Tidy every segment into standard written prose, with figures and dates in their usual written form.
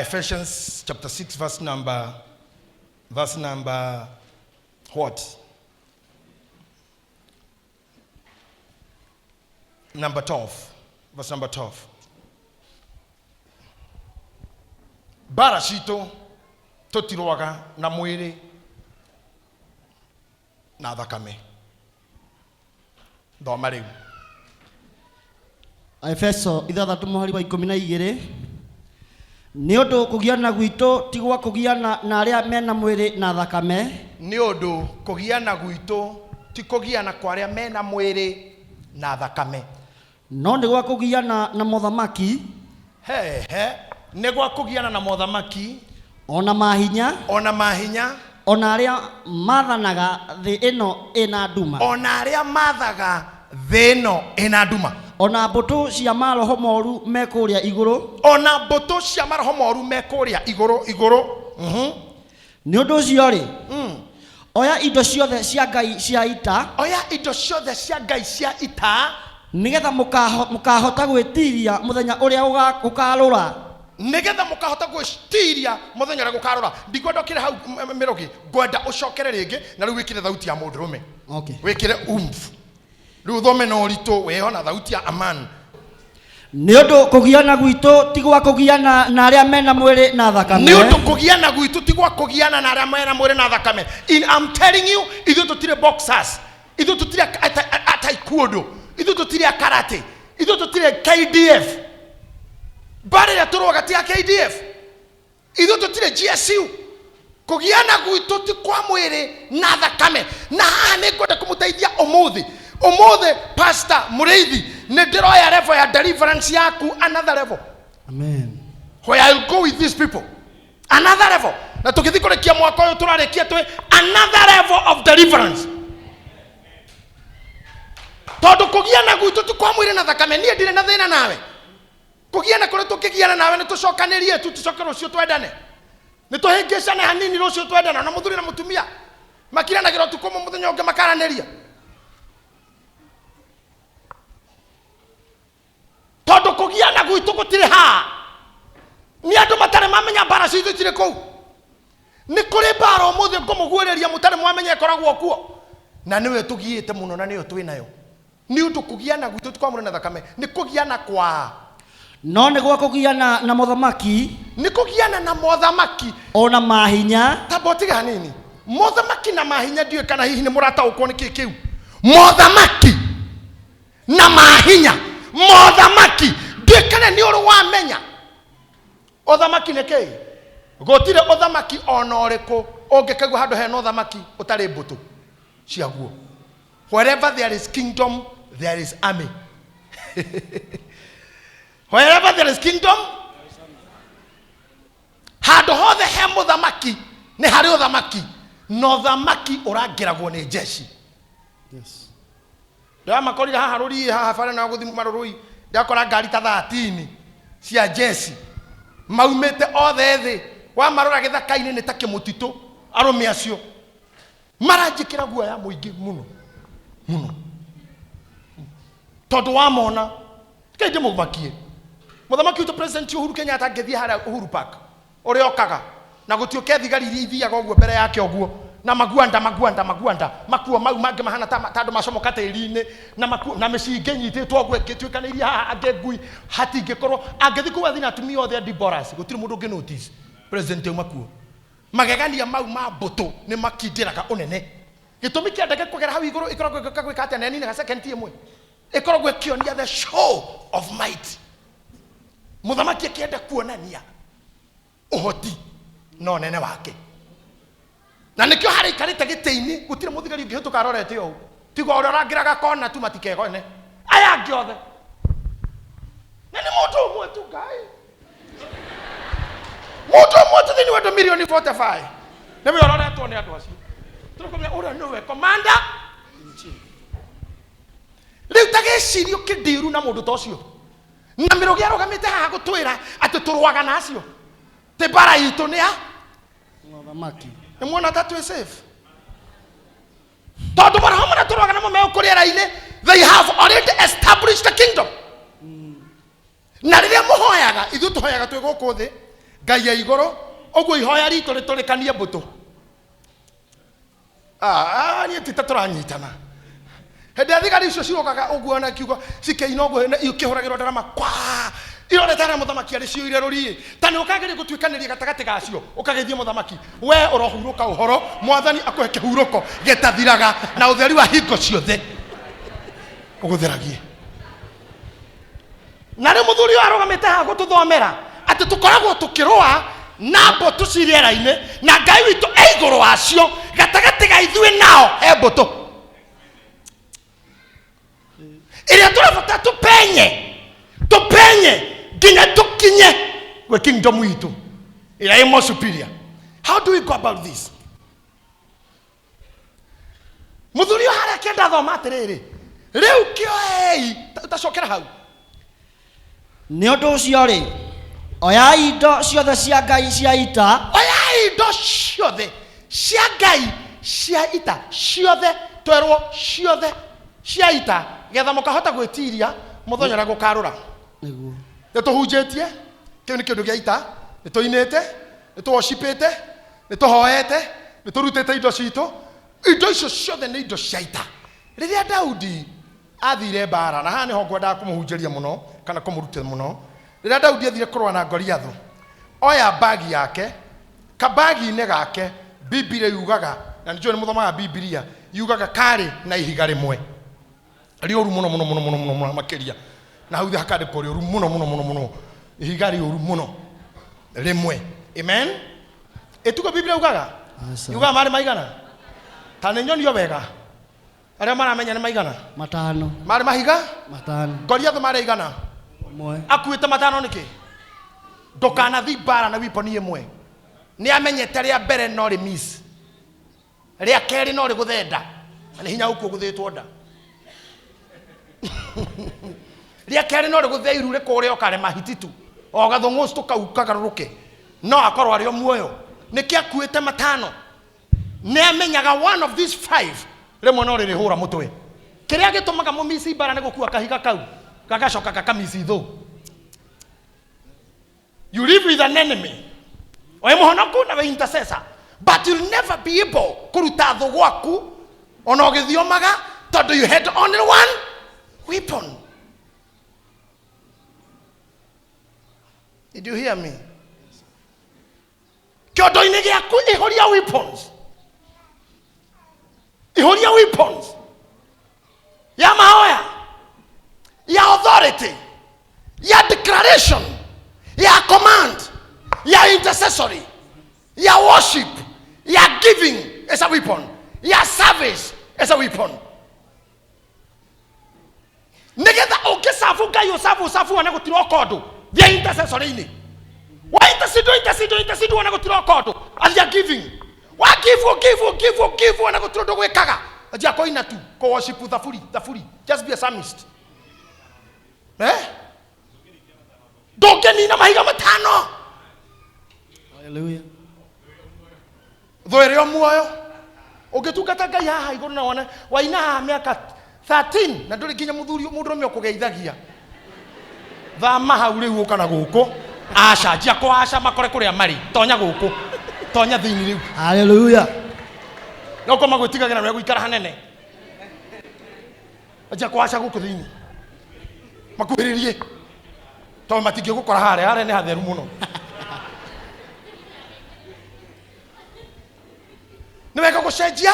Ephesians chapter 6 verse number what? Number 12. Verse number 12. Barashito totiroaga na mwiri na thakame. Thoma riu. Efeso 6:12 Nĩ ũndũ kũgiana gwitũ ti gwa kũgiana na arĩa mena mwĩrĩ na thakame. Nĩ ũndũ kũgiana gwitũ ti kũgiana kwa arĩa mena mwĩrĩ na thakame. No nĩ gwa kũgiana na mothamaki. Nĩ gwa kũgiana na mothamaki. Ona mahinya. Ona arĩa mathanaga thĩ ĩno ĩna nduma. Ona arĩa mathaga thĩ ĩno ĩna nduma. Ona mbũtũ cia maroho moru mekũrĩa igũrũ. Ona mbũtũ cia maroho moru mekũrĩa igũrũ. Nĩ ũndũ ũcio rĩ, oya indo ciothe cia Ngai cia ita. Oya indo ciothe cia Ngai cia ita. Nigetha mũkahota gwĩtiria mũthenya ũrĩa ũkarũra. Nigetha mũkahota gwĩtiria mũthenya ũrĩa gũkarũra. Ndikwenda ũkĩre hau mĩrogi. Ngwenda ũcokere rĩngĩ na rĩu wĩkĩre thauti ya mũndũrũme. Okay. Wĩkĩre umf. Rĩu thome na ũritũ weho na thauti ya aman. Nĩ ũndũ kũgiana gwitũ ti gwa kũgiana na arĩa mena mwĩrĩ na thakame. Nĩ ũndũ kũgiana gwitũ ti gwa kũgiana na arĩa mena mwĩrĩ na thakame. I'm telling you, ithuĩ tũtirĩ boxers. Ithuĩ tũtirĩ taekwondo. Ithuĩ tũtirĩ karate. Ithuĩ tũtirĩ KDF. Barĩra tũroga ti KDF. Ithuĩ tũtirĩ GSU. Kũgiana gwitũ ti kwa mwĩrĩ na thakame. Na haha nĩ ngwenda kũmũteithia ũmũthĩ. Pastor Mureithi nĩ ndĩroya level ya deliverance yaku another level. Amen. Where I'll go with these people. Another level. Na tũgĩthiĩ kũrĩkia mwaka ũyũ tũrarĩkia twĩ another level of deliverance. Tondũ kũgiana gwitũ ti kwa mwĩrĩ na thakame. Niĩ ndirĩ na thĩna nawe. Kũgiana kũrĩa tũkĩgiana nawe nĩ tũcokanĩrie tũcoke rũciũ twendane. Nĩ tũhĩngĩcane hanini rũciũ twendana na mũthuri na mũtumia. Makiranagĩra ũtukũ mũthenya ũngĩ makaranĩria. Tondũ kũgiana gwitũ gũtirĩ ha. Nĩ andũ matarĩ mamenya mbara citũ itirĩ kũu. Nĩ kũrĩ mbara ũmũthĩ ngũmũguũrĩria mũtarĩ mwamenya ĩkoragwo kuo. Na nĩwe tũgiĩte mũno na nĩyo twĩ nayo. Nĩ ũndũ kũgiana gwitũ ti kwa mwĩrĩ na thakame. Nĩ kũgiana kwa. No nĩ gwa kũgiana na mothamaki. Nĩ kũgiana na mothamaki. Ona mahinya. Tabotiga hanini. Mothamaki na mahinya ndiũĩ kana hihi nĩ mũrataũkwo nĩ kĩĩ kĩu. Mothamaki na mahinya. Mothamaki ndiũĩ kana nĩ ũrĩ wamenya. Othamaki nĩ kĩĩ? Gũtirĩ othamaki ona ũrĩkũ ũngĩkaigua handũ hena othamaki ũtarĩ mbũtũ ciaguo. Wherever there is kingdom, there is army. Wherever there is kingdom, handũ hothe he mũthamaki nĩ harĩ othamaki. No thamaki ũrangĩragwo nĩ jeshi. Yes. Nda makorire haha rũri haha bara na gũthima rũri. Ndakora ngari ta 13 cia jeshi. Maumĩte othe thĩ. Wa marora gĩthaka-inĩ nĩ ta kĩmũtitũ. Arũme acio maranjĩkĩra guoya mũingĩ mũno. Tondũ wa mona kaide mũthamaki. Mũthamaki witũ president Uhuru Kenyatta ngĩthiĩ harĩa Uhuru Park. Ũrĩa okaga na gũtiũke thigari iria ithiaga ũguo mbere yake ũguo. Na maguanda makuo mau mangĩ mahana ta andũ macomoka tĩri-inĩ na makuo na mĩcinga nyitĩtwo ũguo ĩgĩtuĩkanĩirie haha angĩ ngui hatingĩkorwo angĩthiĩ kuo athi na atumia othe Diboras gũtirĩ mũndũ ũngĩ notice president ũyũ makuo. Magegania mau ma mbũtũ nĩ makindĩraga ũnene. Gĩtũmi kĩa ndege kũgera hau igũrũ ĩkoragwo gwĩka atĩa neni na second ĩmwe. Ĩkoragwo ĩkĩonia the show of might. Mũthamaki akĩenda kuonania ũhoti no nene wake. Na nĩkĩo harĩ ikarĩte gĩtĩ-inĩ gũtirĩ mũthigari ũngĩhĩtũka arorete ũũ. Tiga ũrĩa ũrangĩraga kona tu matikegone. Aya angĩ othe. Na nĩ mũndũ ũmwe tu Ngai. Mũndũ ũmwe tu thĩinĩ wa andũ milioni 45. Nĩwe ũroretwo nĩ andũ acio. Tũrũkũmenya ũrĩa nĩwe commander in chief. Rĩu ta gĩcirio kĩndiru na mũndũ ta ũcio. Na mĩrogi arũgamĩte haha gũtwĩra atĩ tũrũaga na acio. Te bara itũ nĩ a Mothamaki. Nĩ muona ta twĩ safe. Tondũ marahoma na tũrũaga namo me ũkũrĩra-inĩ. They have already established the kingdom. Na rĩrĩa mũhoyaga ithuĩ tũhoyaga twĩ gũkũ thĩ. ngai ya iguru ogwo ihoya rito riturikanie mbutu ni titaturanyitana hende thigari icio ciukaga ogwo na kiugo cikeina ogwo ikihuragirwo ndarama kwa iroretana muthamaki ari cio ire ruri tani ukagire gutwikaniria gatagati gacio ukagethie muthamaki we urohuruka uhoro mwathani akuhe kihuruko getathiraga na utheri wa hingo ciothe ugutheragie na ri muthuri arogamite ha gututhomera ati tukoragwo tukirua na mbutu ciriera-ini na ngai witu eiguru wacio gatagati ga ithui nao he mbutu iria turabata tupenye nginya tukinye gwe kingdom witu ira imo superior. How do we go about this? Muthuri hara kenda thoma atiriri riu kioei utacokera hau ni undu ucio ri oya indo ciothe cia ngai cia ita oya indo ciothe cia ngai cia ita ciothe twerwo ciothe cia ita getha mukahota gwitiria muthonyora gukarura niguo nituhunjitie kiu ni kindu gia ita nituinite nituworshipite nituhoete niturutite indo citu indo icio ciothe ni indo cia ita riria Daudi athire bara na haha niho ngwendaga kumuhunjiria muno kana kumurutira muno riria Daudi athire kurwa na Goliathu oya bagi yake kabagi-ini gake Biblia yugaga na nijue ni muthomaga Biblia yugaga kari na ihiga rimwe rioru muno makiria na hau hakandikwo rioru muno ihiga rioru muno rimwe. Amen. Etuko Biblia yugaga yugaga mari maigana tani nyonio wega aria maramenya ni maigana matano mari mahiga matano Goliathu mari igana mwe akuite matano niki ndukana thi bara na wiponi imwe ni amenyete ria mbere no ri miss ria keri no ri guthenda ni hinya uku guthitwo nda ria keri no ri gutheiru ri kure okare mahititu o gathongostu kagaruruke no akorwo ari muoyo niki akuite matano ni amenyaga one of these five rimwe no ri hura mutwe kiria gitumaga mumisi bara ni gukua kahiga kau gagacoka gakamisi thu. You live with an enemy oe muhonoku na we intercessor but you'll never be able kuruta thu gwaku ona ugithiomaga tondu you had only one weapon. Did you hear me? Kiondo-ini giaku ihoria weapons ya mahoya ya authority ya declaration ya command ya intercessory ya worship ya giving is a weapon ya service is a weapon. Nigetha ungisafu ngai usafu wana gutira kondo vya intercessory ini wa intercede wana gutira kondo as ya giving wa give wana gutira ndo gwikaga as ya koina tu ko worship thafuri just be a psalmist dogeni na mahiga matano. Hallelujah. Thoerio muoyo ugitungata ngai haha iguru na wona waina haha miaka 13 na nduri kinya muthuri mundurume okugeithagia thama hau riu ukana guku aca njia kwaca makore kuria mari tonya guku tonya thiini riu. Hallelujah. No koma gwitigagira na guikara hanene njia kwaca guku thiini makuhiririe to matingi gukora hare ni hatheru muno niweka gucenjia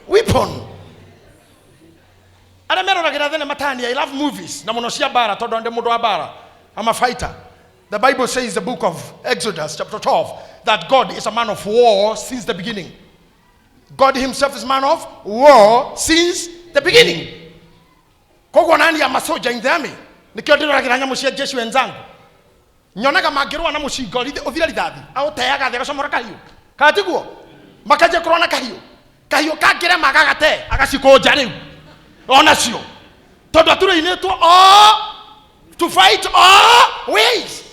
weapon ara meroragira thene matani. I love movies na muno cia bara tondu ndi mundu wa bara. I'm a fighter. The Bible says, the book of Exodus chapter 12, that God is a man of war since the beginning. God himself is a man of war since the beginning. Kogo nani ya masoja in the army nikio ndiragira nyamu cia Jesu wenzangu nyonaga magirwa na mushingo uthira rithathi au teaga thega comora kahiu katiguo makaje kurona kahiu kagire magagate agacikoja riu ona cio tondu aturainitwo to fight all ways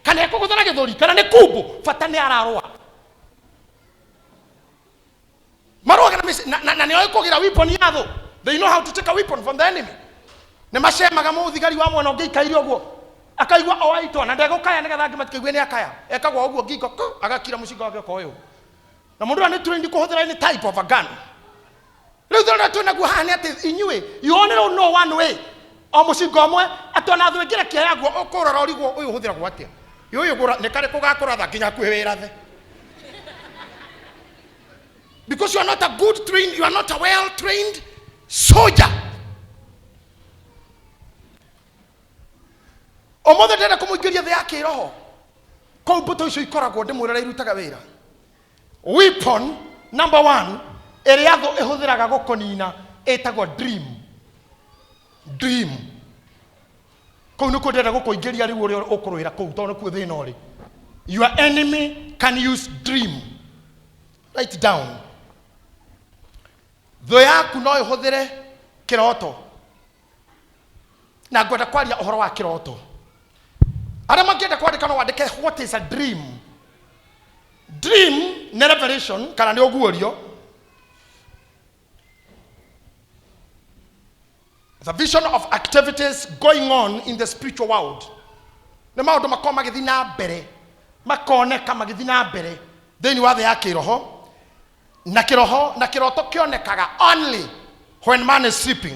kana kuguthana githuri kana ni kumbu fata ni ararwa maroga na ni oikugira weapon yatho. They know how to take a weapon from the enemy. Ne mashemaga muthigari wa mwana ungiikaire uguo akaigua oaitwo na ndegukaya nigetha angi matikaigwe ni akaya ekagwa uguo ngingo agakira mucinga wake koyo na mundu ane trained kuhuthira any type of a gun riu thona twina guhani ati inyue you only don't know one way o mucinga omwe atona thwe ngira kiayaguo ukurora urigwo uyu huthira gwatia uyu gura ne kare kugakuratha nginya kwi wirathe because you are not a good trained, you are not a well trained soldier. Omothe ndenda kumuingiria thi yake roho ko mbuto icio ikoragwo ndimwirira irutaga wira. Weapon number 1 ĩrĩa thũ ĩhũthĩraga gũkũnina ĩtagwo dream kũu nĩkuo ndĩrenda gũkũingĩria rĩu ũrĩa ũkũrũĩra kũu tondũ nĩkuo thĩna ũrĩ. Your enemy can use dream. Write it down. Thũ yaku no ĩhũthĩre kĩroto na ngwenda kwaria ũhoro wa kĩroto. Arĩa mangĩenda kwandĩka no wandĩke what is a dream. Dream nĩ revelation kana nĩ ũguũrio. The vision of activities going on in the spiritual world. Nĩ maũndũ makorwo magĩthiĩ na mbere makoneka magĩthiĩ na mbere thĩinĩ wa thĩ ya kĩroho na kĩroto kĩonekaga only when man is sleeping.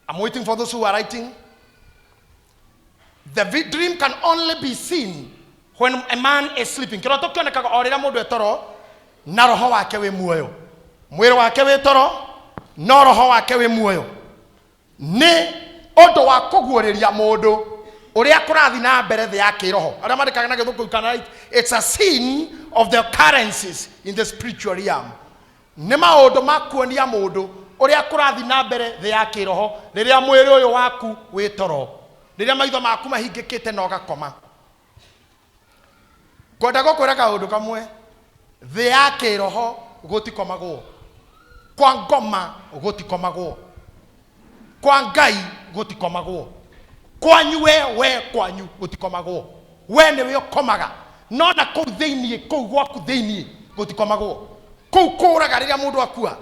I'm waiting for those who are writing. The dream can only be seen when a man is sleeping. Kĩroto kĩonekaga o rĩrĩa mũndũ etoro na roho wake wĩ muoyo. Mwĩrĩ wake wĩ toro no roho wake wĩ muoyo. Nĩ ũndũ wa kũguũrĩria mũndũ ũrĩa kũrathiĩ na mbere thĩ ya kĩroho. Arĩa mandĩkaga na gĩthũngũ kana right, it's a scene of the occurrences in the spiritual realm. Nĩ maũndũ ma kuonia mũndũ ũrĩa kũrathiĩ na mbere thĩ ya kĩroho rĩrĩa mwĩrĩ ũyũ waku wĩ toro, rĩrĩa maitho maku mahingĩkĩte na ũgakoma. Ngwenda gũkwĩra kaũndũ kamwe, thĩ ya kĩroho gũtikomagwo, kwa ngoma gũtikomagwo, kwa Ngai gũtikomagwo, kwanyu we kwanyu gũtikomagwo. We nĩwe ũkomaga no na kũu thĩinĩ kũu gwaku thĩinĩ gũtikomagwo, kũu kũraga rĩrĩa mũndũ akua.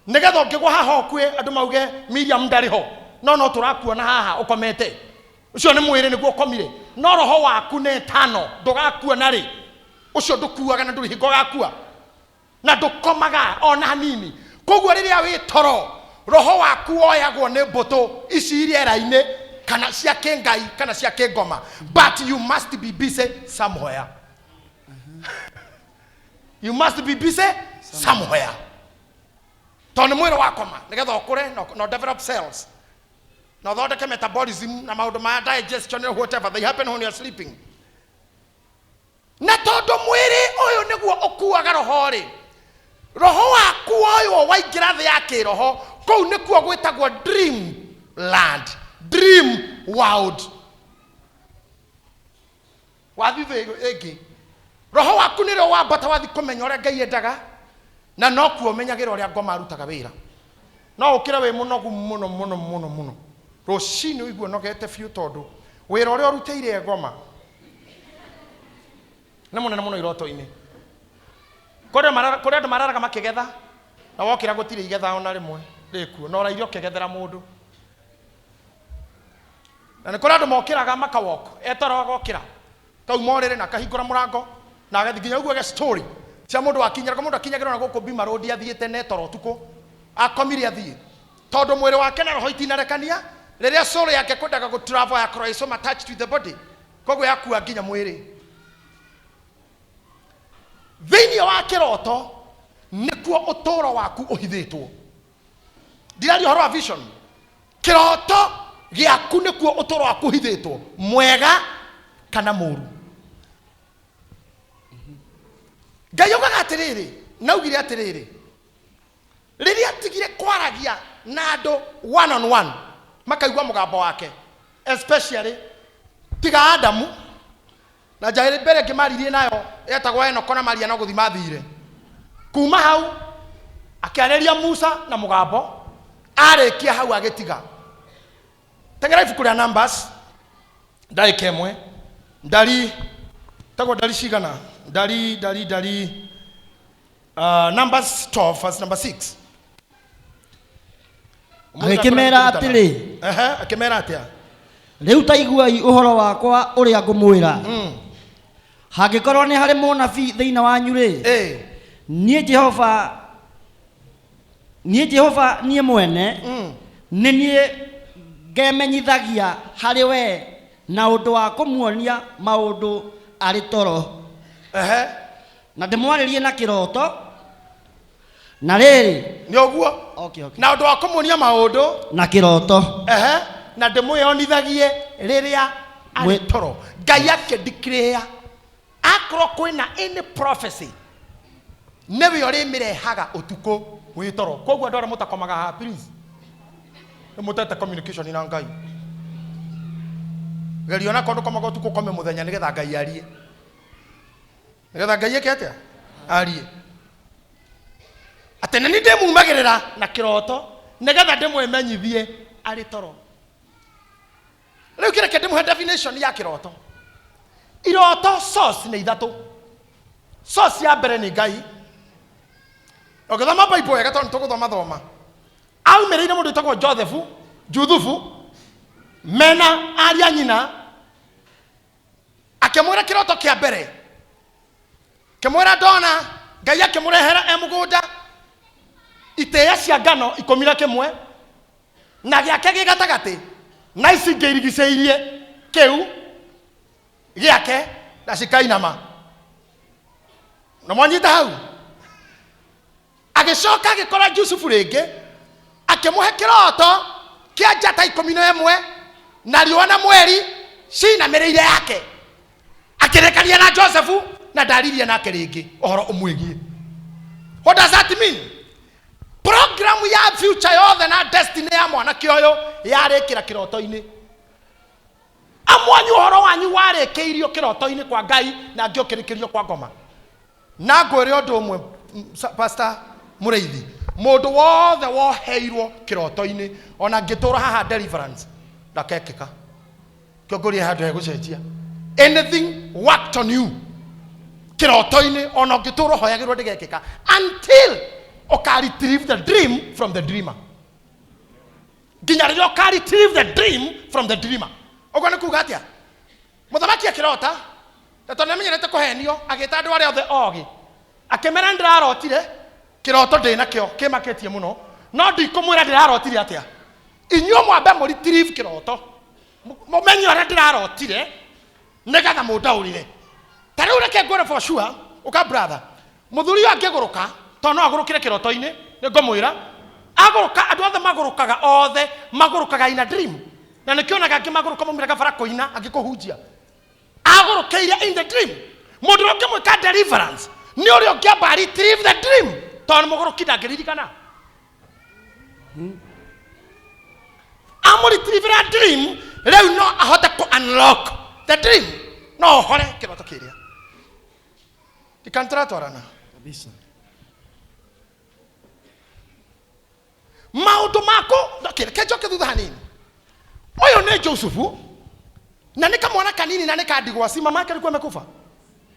Nĩgetha ũngĩgwa haha ũkue andũ mauge Miriam ndarĩ ho no tũrakuona haha ũkomete. Ũcio nĩ mwĩrĩ nĩguo ũkomire no roho waku nĩ tano ndũgakuona rĩ. Ũcio ndũkuaga na ndũrĩ hingo gakua na ndũkomaga ona hanini. Koguo rĩrĩa wĩ toro roho waku oyagwo nĩ mbũtũ ici rĩera-inĩ kana cia kĩngai kana cia kĩngoma, but you must be busy somewhere. You must be busy somewhere. Tondũ mwĩrĩ wakoma nĩgetha ũkũre no develop cells no thondeke metabolism na maũndũ ma digestion or whatever they happen when you are sleeping. Na tondũ mwĩrĩ ũyũ nĩguo ũkuaga roho rĩ, roho waku ũyũ waingĩra thĩ ya kĩroho kũu nĩkuo gwĩtagwo dream land, dream world. Wathiĩ thĩ ĩngĩ roho waku nĩrĩo wambata wathiĩ kũmenya ũrĩa Ngai endaga na no kuo menyagĩra ũrĩa ngoma arutaga wĩra. No ũkĩre wĩ mũnogu mũno rũcinĩ ũigua nogete biũ tondũ wĩra ũrĩa ũrutĩire ngoma nĩ mũnene mũno iroto-inĩ. Kũrĩ andũ mararaga makĩgetha na wokĩra gũtirĩ igetha ona rĩmwe rĩkuo no rairio ũkĩgethera mũndũ. Na nĩ kũrĩ andũ mokĩraga makawoko etoro agokĩra kauma ũrĩrĩ na kahingũra mũrango na agathiĩ nginya ũguo story cia mũndũ akinyagĩrwo na gũkũ Bima Road athiĩte netoro ũtukũ akomire athiĩ tondũ mwĩrĩ wake na roho itinarekania. Rĩrĩa soul yake kwendaga gũ travel yakorwo so attached with the body koguo yakua nginya mwĩrĩ. Thĩinĩ wa kĩroto nĩkuo ũtũũro waku ũhithĩtwo. Ndiraria ũhoro wa vision. Kĩroto gĩaku nĩkuo ũtũũro waku ũhithĩtwo, mwega kana mũũru. Ngai oigaga atĩrĩrĩ, naugire atĩrĩrĩ, rĩrĩa atigire kwaragia na andũ one on one makaigua mũgambo wake, especially tiga Adamu na njaĩrĩ mbere ngĩmaririe nayo etagwo Enoko na Maria no gũthi mathire. Kuma hau akĩarĩria Musa na mũgambo arĩkia hau agĩtiga. Tengera ibuku rĩa Numbers ndarĩka ĩmwe ndari tagwo ndari cigana ndari Numbers 12 verse number 6. agikimera atiri akimera atia riu taiguai uhoro wakwa uria ngumwira hangikorwo ni hari munabii thiina wanyu ri nie Jehova nie mwene ni nie ngemenyithagia hari we na undu wa kumuonia maundu ari toro na ndimwaririe na kiroto na riri ni oguo na undu wa kumuonia maundu na kiroto na ndimwionithagie riria ari toro Ngai yake declare akro kwina any prophecy newe ori mirehaga utuko wi toro koguo ndora mutakomaga ha please mutete communication ina Ngai geriona kondo komaga utuko kome muthenya nigetha Ngai arie nigetha Ngai yake arie atene ni ndimumagirira na kiroto nigetha ndimwemenyithie ari toro riu kireke ndimuhe definition ya kiroto iroto source ni ithatu source ya mbere ni Ngai ogethoma Bible wega tondu tuguthoma thoma aumireire mundu itagwo Juthufu mena aria nyina akimwira kiroto kia mbere kimwira ndona Ngai akimurehera emugunda iteya cia ngano 11 na giake gigatagati na ici ngirigiceirie kiu giake na cikainama na mwanyita hau agicoka agikora Jusufu ringi akimuhe kiroto kia njata 11 na riũa na mweri cinamirĩire yake akirekania na Josefu na ndaririe nake ringi ohoro umwigie. What does that mean? Program ya future yothe na destiny ya mwanake uyu yarikira kiroto-ini amwanyu uhoro wanyu warikeirio kiroto-ini kwa Ngai na ngiokirikirio kwa ngoma na ngwire undu umwe pastor Mureithi mundu wothe woheirwo kiroto-ini ona ngitura haha Deliverance ndakekeka kiongoria handu he gucenjia anything worked on you kiroto-ini ona ngitura hoyagirwo ndigekeka until oka retrieve the dream from the dreamer nginya riria oka retrieve the dream from the dreamer ogo ni kuga atia muthamaki akirota tondu amenyerete kuhenio agita andu aria othe ogi akimera ndirarotire kiroto ndina kio kimaketie muno no ndikumwira ndirarotire atia inyuo mwambe mu retrieve kiroto mumenye aria ndirarotire nigetha mundaurire tariu reke ngwire for sure uka brother muthuri angiguruka tono agurukire kiroto-ini ni ngomwira aguruka andu othe magurukaga in a dream na nikionaga angi maguruka mumiraga bara kuina agikuhunjia agurukeire in the dream mundu ungi mwika Deliverance ni uri ungiamba retrieve the dream tono muguruki ndangĩririkana retrieve a dream riu no ahote ku unlock the dream no hore kiroto kiria dikantratwarana kabisa maundu mako kejoke thutha hanini uyu ni Josefu na nika mwana kanini na nika ndigwa si mama yake alikuwa amekufa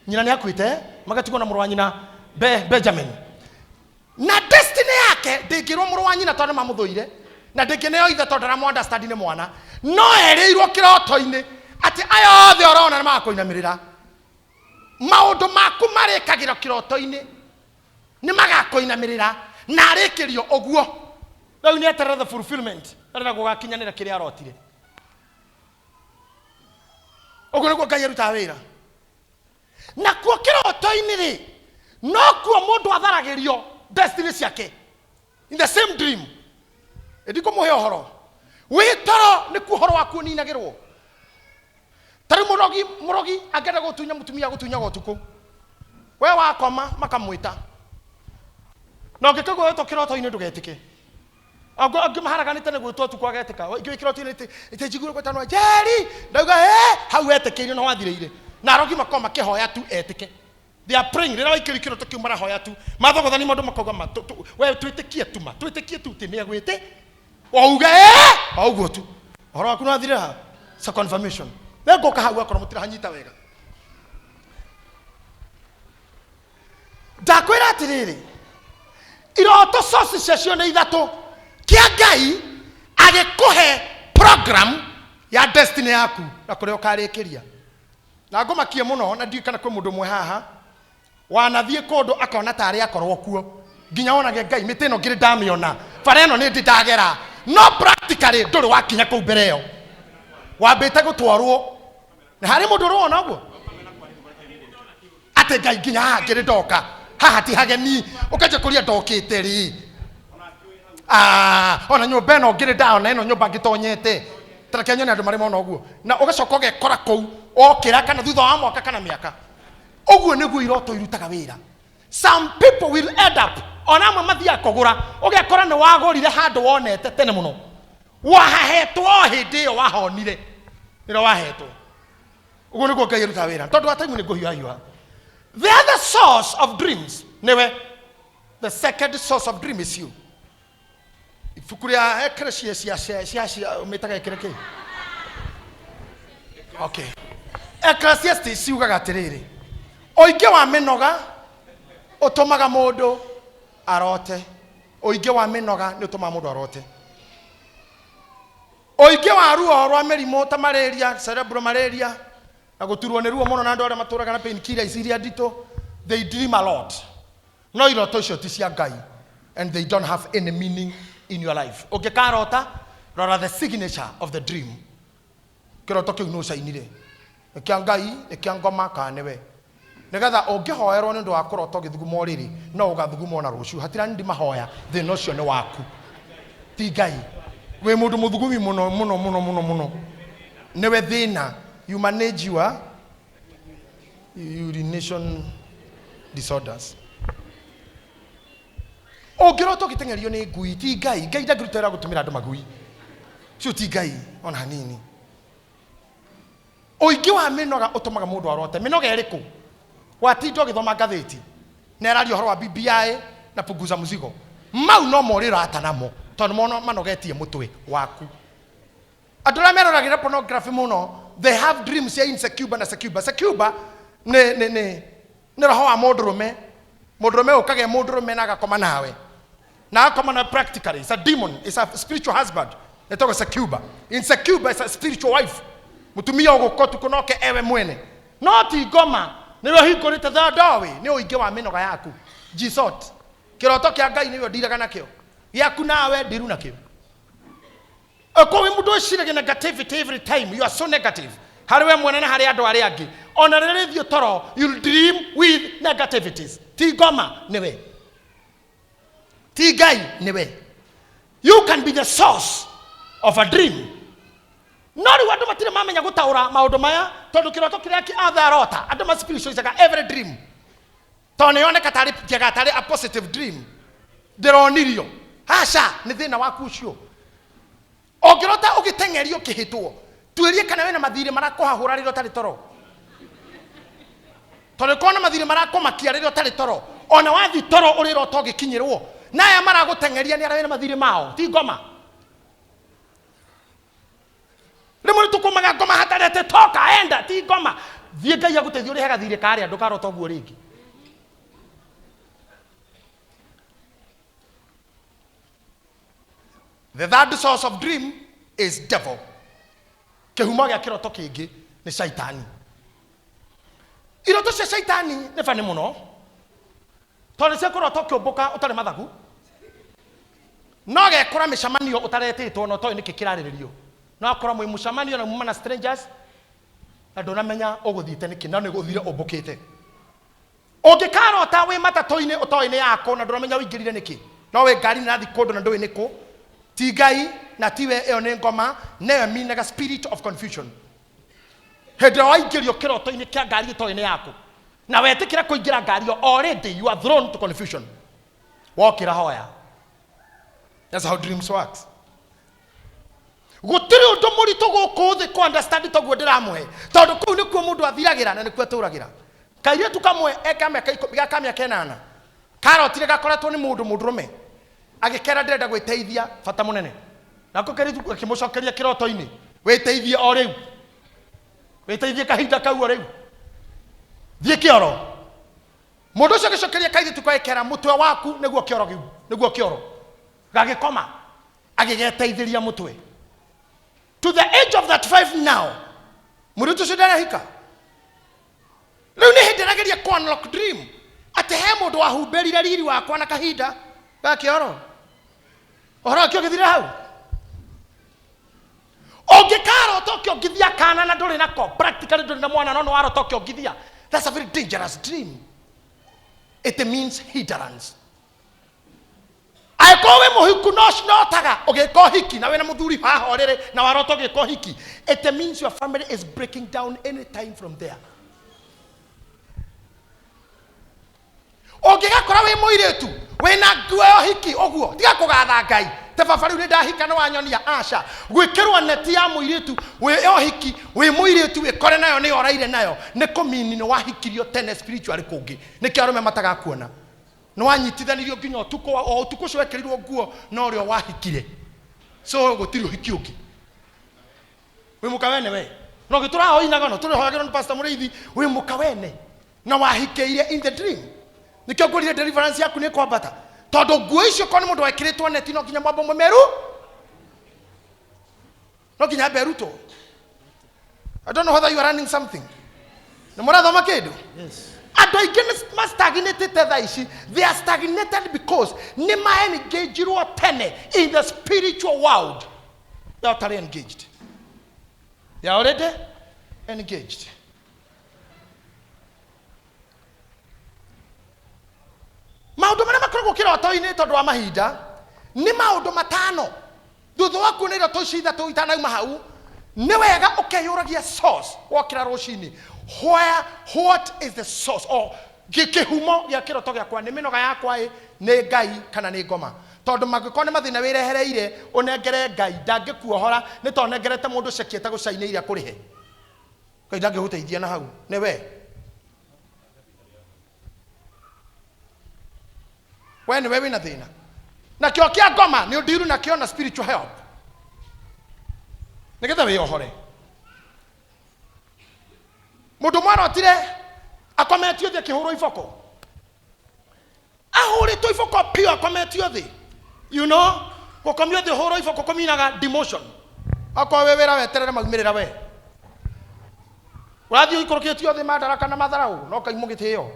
nyina ni akuite magatigwo na muru wa nyina Benjamin na destiny yake ndingirwo muru wa nyina tondu mamuthuire na ndingineo ithe tondu na understand ni mwana no erirwo kiroto-ini ati aya othe orona ni magakuinamirira maundu maku marikagira kiroto-ini ni magakuinamirira na arikirio oguo riu ni eterera the fulfillment arenda gugakinyanira kiria arotire oguo niguo Ngai arutaga wira na kuo kiroto-ini ri no kuo mundu atharagirio destiny ciake in the same dream ediko muhe ohoro witoro ni kuhoro waku ninagirwo tari murogi agenda gutunya mutumia gutunya gotuku we wakoma makamwita no ngikagwo weto kiroto-ini ndugetike angimaharaganite ni gwitwo tuku agetika ingĩ kiroto-ini itejiguru gwetanwa Jerry ndauga hau wetekeire no wathirĩire na arogi makoma kihoya tu etike they are praying rĩrĩa waikĩri kiroto kiu marahoya tu mathogothani maũndũ makauga we twĩtĩkie tu tĩnĩagwĩte wauga auguo tu ũhoro waku no wathire ha sa confirmation ngũka hau akorwo mũtirahanyita wega ndakwĩra atĩrĩrĩ iroto sources cio nĩ ithatu kia Ngai agikuhe program ya destiny yaku na kuria ukarikiria na ngomakie muno na ndi kana kwe mundu mwe haha wanathie kundu akona tari akorwo kuo nginya onage Ngai mitino ngiri ndamiona bara eno ni ndagera no practically nduri wakinya ku mbere yo wambite gutwarwo na hari mundu ruona guo ate Ngai nginya haha ngiri ndoka haha ti hageni ukaje kuria ndokite ri ona nyumba eno ngiri ndaona eno nyumba ngitonyete tareke nyone andu mari mona uguo na ugacoka ugekora kou okira kana thutha wa mwaka kana miaka uguo niguo iroto irutaga wira. Some people will end up ona mama thia kugura ugekora ni wagurire handu wonete tene muno wahahetwo hindi yo wahonire niro wahetwo uguo niguo Ngai iruta wira tondu wa time ni guhiahiwa. The other source of dreams niwe the second source of dream is you. Ifukuria ekresia sia umetaga ekreke okay Ecclesiastes siugaga atiriri oinge wa minoga utumaga mundu arote oinge wa minoga ni utumaga mundu arote oinge wa ruo rwa mirimo ta malaria cerebral malaria na guturwo ni ruo muno na andu aria maturaga na painkiller isiria ndito they dream a lot no iroto icio ti cia Ngai and they don't have any meaning in your life. Ukikarota rora the signature of the dream kiroto kiu no sainire kia Ngai kia ngoma kanewe nigatha ungihoerwo ni ndu wa kurota githugumo riri no ugathugumo na ruciu hatira ndi mahoya the notion ni waku ti Ngai we mundu muthugumi muno newe thina you manage your urination disorders. Ogiroto gitengerio ni ngui ti Ngai ndagirutera gutumira andu magui cio ti Ngai ona hanini. Oingi wa minoga utumaga mundu arote minoga eriku watindo githoma gatheti na erario horo wa BBI na punguza muzigo mau no morira atanamo tondu mono manogetie mutwe waku adura meroragira pornography muno they have dreams ya insecure na secure ne roho wa mundurume ukage mundurume na agakoma nawe na akoma na practically it's a demon, it's a spiritual husband. Etogo secure insecure is a spiritual wife mutumia ugukotu kunoke ewe mwene no ti ngoma niwe hingurite thandawe ni uinge wa minoga yaku jisot kiroto kia Ngai niwe ndiraga nakio yaku nawe ndiru nakio eko we mundu uciraga negativity every time you are so negative hariwe mwene na hari andu ari angi ona riri thio toro you dream with negativities ti ngoma niwe ti Ngai niwe you can be the source of a dream. Nori watu matire mamenya gutaura maundu maya tondu kiroto kiria ki atharota andu ma spiritualizaga every dream tondu yoneka tari kiaga tari a positive dream ndironirio hasha ni thina waku ucio ogirota ugitengerio kihitwo tuirie kana wena mathire marakuhahura riro tari toro tondu kona mathire marakumakia riro tari toro ona wathi toro uriro togikinyirwo naya maragutengeria ni arawena mathire mao ti ngoma rimwe tukumaga ngoma hatarete toka enda ti ngoma thie Ngai agutethio ri hagathire kare andu karota uguo ringi the third source of dream is devil kehuma gya kiroto kingi ni shaitani iroto cia shaitani ni fani muno tondu cia kuroto kiumbuka utari mathagu no gekora mishamanio utaretitwo no toy ni kikiraririo no akora mwe mushamanio na muma na strangers na ndona menya uguthiite niki na ni guthire umbukite ungikarota we matatoine utoine yako na ndona menya uingirire niki no we ngari na thi kundu na ndui niku ti Ngai na tiwe eyo ni ngoma neyo minaga spirit of confusion hede waingirio kiroto-ini kia ngari itoine yako na wetikira kuingira ngari already you are thrown to confusion wokira hoya. That's how dreams works. Gutiri undu murito guku thi ku understand to ndiramuhe tondu kuu ni kuo mundu athiragira na ni kuo turagira kaire tukamwe ekamya kenana karotire gakoretwo ni mundu mudurume agikera ndirenda gwiteithia fata munene nako keri akimucokeria kiroto-ini witeithie o riu witeithie kahinda kau o riu thie kioro mundu ucio gicokeria kaire tukaikera mutwe waku niguo kioro gagikoma agigeteithiria mutwe. To the age of that 5 now, muritu shudara hika. Leo ni hindirageria kwa unlock dream. Ate he mundu wahumberire riri wakwa na kahinda ga kioro. Ohoro kio githira hau. Ongekaro tokyo githia kana na nduri nako. Practically nduri na mwana no waro tokyo githia. That's a very dangerous dream. It means hindrance. Aikowe muhiku no taga ogeko hiki na wena muthuri haha orere na waroto ogeko hiki. It means your family is breaking down any time from there. Ogegakora we moiretu wena guo hiki oguo tiga kugatha ngai te baba riu ndahika no wanyonia asha gwikirwa neti ya moiretu we yo hiki we moiretu we kore nayo ni oraire nayo ne komini no wahikirio tene spiritually kungi ni kiarume mataga kuona no wanyitithanirio nginya utuko cio wekirirwo guo no rio wahikire so gutirio hiki ungi we mukawene we no gitura hoinaga no turi hoyagiro ni pastor Mureithi we mukawene na wahikeire in the dream. Nikio ngurire deliverance yaku ni kwambata tondu nguo icio koni mundu wekiritwo neti no kinya mwambo mumeru no kinya beruto. I don't know whether you are running something. No murathoma kindu? Yes. Ando aingĩ stagnated tha ici. They are stagnated because ni ma engaged tene in the spiritual world. They are already engaged. They are already engaged. Maundu marĩa makoragwo kĩroto-inĩ tondũ wa mahinda nĩ maundu matano. Thutha wa kuona iroto ici ithatũ itanauma hau nĩ wega ũkeyũragia source wokĩra rũcinĩ. What is the source or kĩhumo gĩa kĩroto gĩakwa? Nĩ mĩnoga yakwa nĩ Ngai kana nĩ ngoma? Tondũ mangĩkorwo nĩ mathĩna wĩrehereire ũnengere Ngai ndangĩkuohora nĩ tondũ nengerete mũndũ cekiete gũcaina iria kũrĩhe. Ngai ndangĩgũteithia na hau nĩ we. When we win a thing. Na kio kia ngoma ni undiru na kio na spiritual help. Nigetha we ohore. Mundu mwana otire akometio the kihuro ifoko. Ahuri to ifoko pio akometio the. You know, gukomio the horo ifoko kominaga demotion. Akwa wewera weterere magumirira we. Wathi ikoroketio the madaraka na matharau no kaimugitio.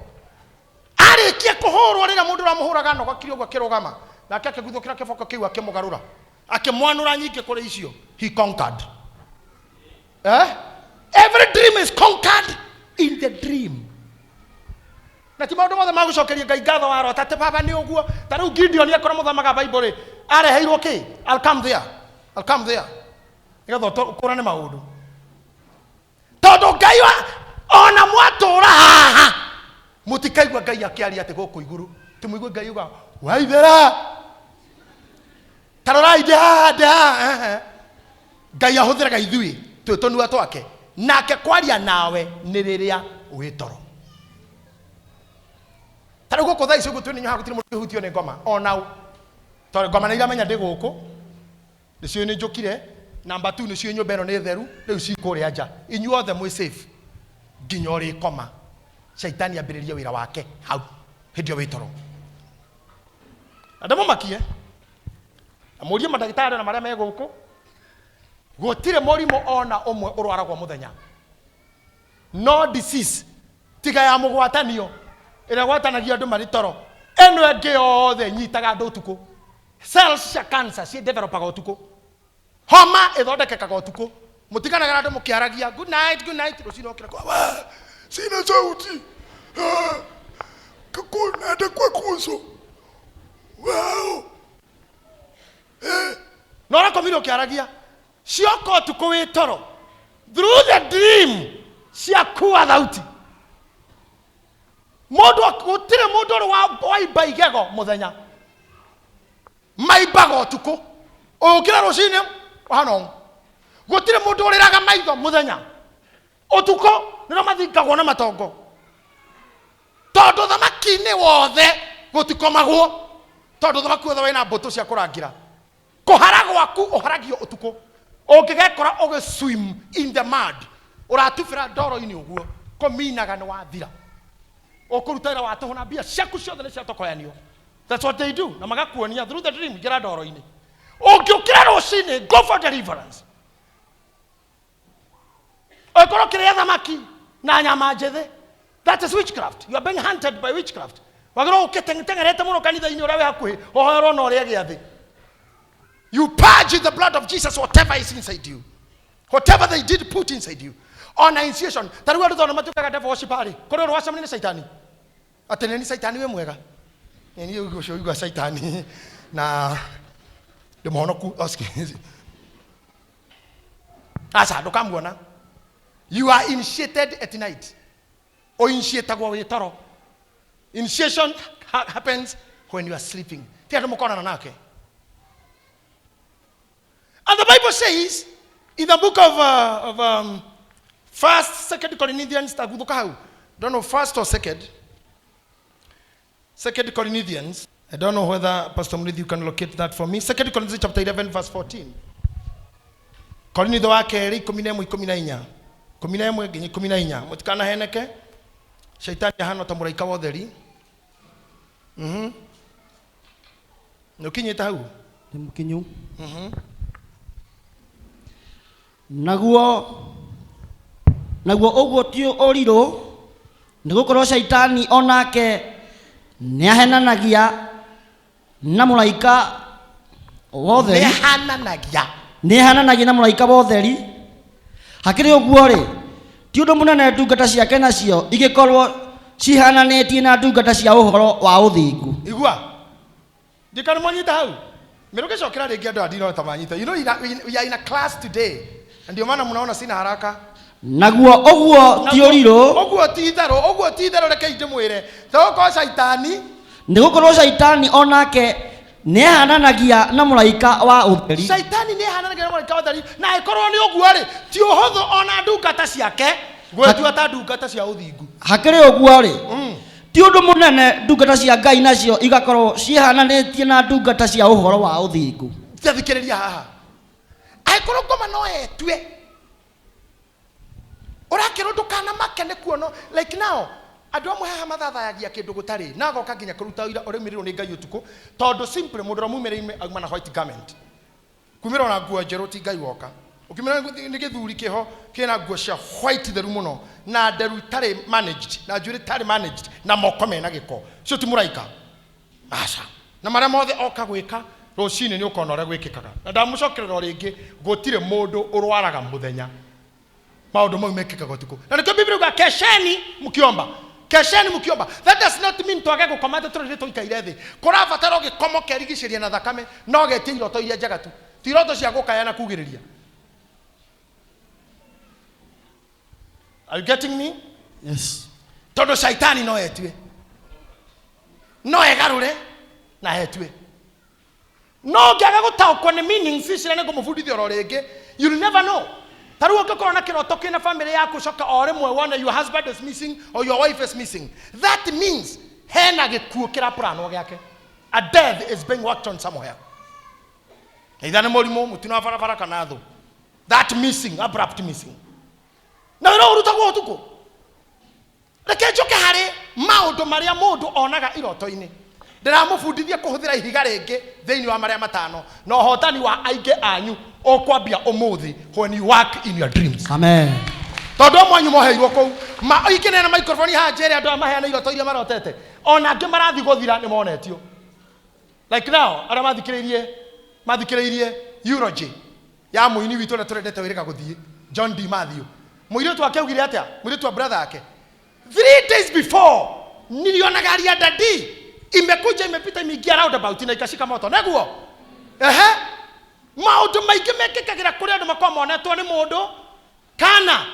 Arikie kuhurwo rira mundu ramuhuraga no gakirio gakirugama nake akiguthukira kiboko kiu akimugarura akimwanura nyingi kuri icio. He conquered. Every dream is conquered in the dream. Na ti maundu mothe magucokeria Ngai ngatho warota te baba ni uguo ta riu Gideon akora muthamaga Bible areheirwo ki I'll come there nigatho kurane maundu tondu Ngai ona mwatura haha mutikaigwa Ngai akiaria ate goko iguru tumuigwe Ngai uga waithera tarora ida Ngai ahuthiraga ithui tutonua twake nake kwaria nawe ni riria witoro taru goko thaicio gutuni nyaha gutiri mundu hutio ni ngoma onau tondu ngoma ni iramenya ndi guku nicio ni njukire number 2 nicio nyumba ino ni theru riu cikuria nja inyuothe mwi safe nginya uri koma. Shaitani abiriria wira wake hau hindio witoro. Adamu makie amurie madagitari na maria me guku gutire morimo ona umwe urwaragwo muthenya. No disease tiga ya mugwatanio ira gwatanagia andu mari toro eno enge yothe nyitaga andu utuku. Cells cia cancer ci developaga utuku. Homa ithondekekaga utuku. Mutiganaga andu mukiaragia good night rucino kira kwa sina sauti. Kakuna anda kwa kuso. Wow. Nora komiro kiaragia. Sioko tuko witoro. Through the dream. Siakuwa thauti. Modo akutire modo wa boy baigego muthenya. Maibago tuko. Okira rocine hano. Gutire modo riraga maitho muthenya. Otuko nira mathingagwo na matongo tondu thamaki ni wothe gutikomagwo tondu thamaki wothe wina mbutu cia kurangira kuhara gwaku uharagio utuko ungigekora ugi swim in the mud uratubira ndoro-ini uguo kominaga ni wathira ukurutaira watuhuna bia ciaku ciothe ni ciatokoyanio. That's what they do. Na magakuonia through the dream gira ndoro-ini Ukiukira rucini, go for deliverance. Okoro kiria thamaki na nyama njithe. That is witchcraft. You are being hunted by witchcraft. Wagiro ukitengerete muno kanitha-ini uria we hakuhi, ohoero no ria giathi. You purge in the blood of Jesus whatever is inside you. Whatever they did put inside you. On initiation. Tari wa ruthona matukaga devil worship ari. Kore rwasa mnene saitani. Atene ni saitani we mwega. Ni ugo sho ugo saitani. Na demonoku oski. Asa ndukamuona. You are initiated at night. Or initiated kwa witaro. Initiation happens when you are sleeping. Tia tumukona nanake. And the Bible says in the book of First, Second Corinthians, don't know first or second. Second Corinthians. I don't know whether Pastor Murithi you can locate that for me. Second Corinthians chapter 11 verse 14. Korintho wa keri 11:14. 11:14. Mutikana heneke. Shaitani hano ta muraika wa theri. Nukinyita hau. Mukinyu. Naguo oguo ti oriro nigukorwo shaitani onake niahenanagia na mulaika wotheri niahenanagia na mulaika wotheri hakiri oguo ri ti undu munene ndungata ciake nacio igikorwo cihananitie na ndungata cia uhoro wa uthingu igua ndikana mwanyita hau miruke cokera ringi andu andino tamanyita. You know we are in a class today. Ndio maana mnaona sina haraka. Naguo oguo ti oriro oguo ti ithero reke ndimwire thoko shaitani nigukorwo shaitani onake nehananagia na mulaika wa utheri. Shaitani nehananagia na mulaika wa utheri na ikorwo ni oguo ri ti uhuthu ona ndungata ciake gwetua ta ndungata cia uthingu hakiri oguo ri ti undu munene ndungata cia Ngai nacio igakorwo cihananitie na ndungata cia uhoro wa uthingu. Thikiriria haha aikorwo ngoma no etue urakero ndukana makene kuono like now andu amwe haha mathathayagia kindu gutari na goka nginya kuruta ira urimirirwo ni Ngai utuku tondu simple mundu ramumire aguma na white garment kumira na nguo njeru ti Ngai woka ukimira ni githuri kiho kina nguo cia white theru muno na nderu tari managed na njuri tari managed na moko mena giko cio ti muraika asa na mara mothe oka gwika rucini ni ukona ore gwikikaga na ndamucokerera ringi gutire mundu urwaraga muthenya maundu mau mekikaga utuku na nikyo Biblia ga kesheni mukiomba that does not mean twage gukomata turire tuikaire thi kurabatara gikomo kerigiciria na thakame no getie iroto iria njega tu ti iroto cia gukayana kugiriria. Are you getting me? Yes. Tondu shaitani no etue no egarure na etue no ngiaga gutaukwo ni meanings icira ni kumufundithia ro ringi you'll never know. Taru ukikora na kiroto kina family yako coka ore mwe wona your husband is missing or your wife is missing, that means hena gikuo kira plano giake, a death is being worked on somewhere. Either ni murimu mutino afarafara kana tho, that missing, abrupt missing na no urutagwo utuko reke njoke hari maundu maria mundu onaga iroto-ini. Ndiramufundithia kuhuthira ihiga ringi thiini wa maria matano no hotani wa ainge anyu okwambia umuthi when you work in your dreams. Amen. Tondu mwanyu moheirwo kou ma ikene na microphone ha njere andu amaheana iroto iria marotete ona angi marathi guthira ni monetio like now ara mathikiririe eulogy ya muini witu na turendete wirika guthie John D. Matthew muire tu akeugire atia muire tu brother yake 3 days before niliona gari ya dadi imekuja imepita imeingia roundabout na ikashika moto naguo maundu maingi mekikagira kuri andu makwa monetwo ni mundu kana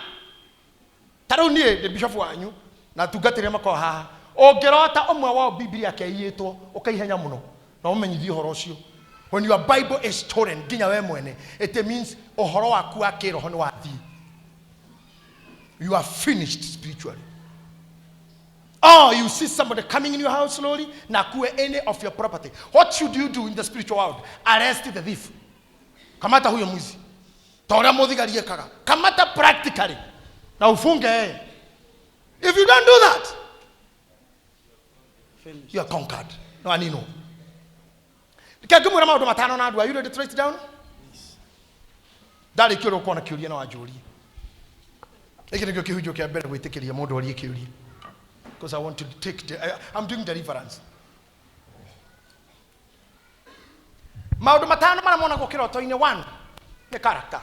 taru nie the bishop wanyu na tungatire makwa haha ongirota umwe wa Biblia akeiyitwo ukaihenya muno na umenyithie horo ucio when your Bible is stolen ginya we mwene it means uhoro waku akiroho ni wathi, you are finished spiritually. Oh, you see somebody coming in your house slowly, nakue any of your property. What should you do in the spiritual world? Arrest the thief. Kamata huyo mwizi. Tora muthigari ekaga. Kamata practically. Na ufunge. If you don't do that, you are conquered. No, I know. ngĩmwĩra maũndũ matano na andũ. Are you ready to write it down? Ndarĩkia ũrĩa ũkuona kĩũria na wanjũria. Gĩkĩ nĩkĩo kĩhunjio kĩa mbere gwĩtĩkĩria mũndũ orie kĩũria. Because I want to take I'm doing deliverance. Maũndũ matano marĩa monagwo kĩroto-inĩ. 1 nĩ character.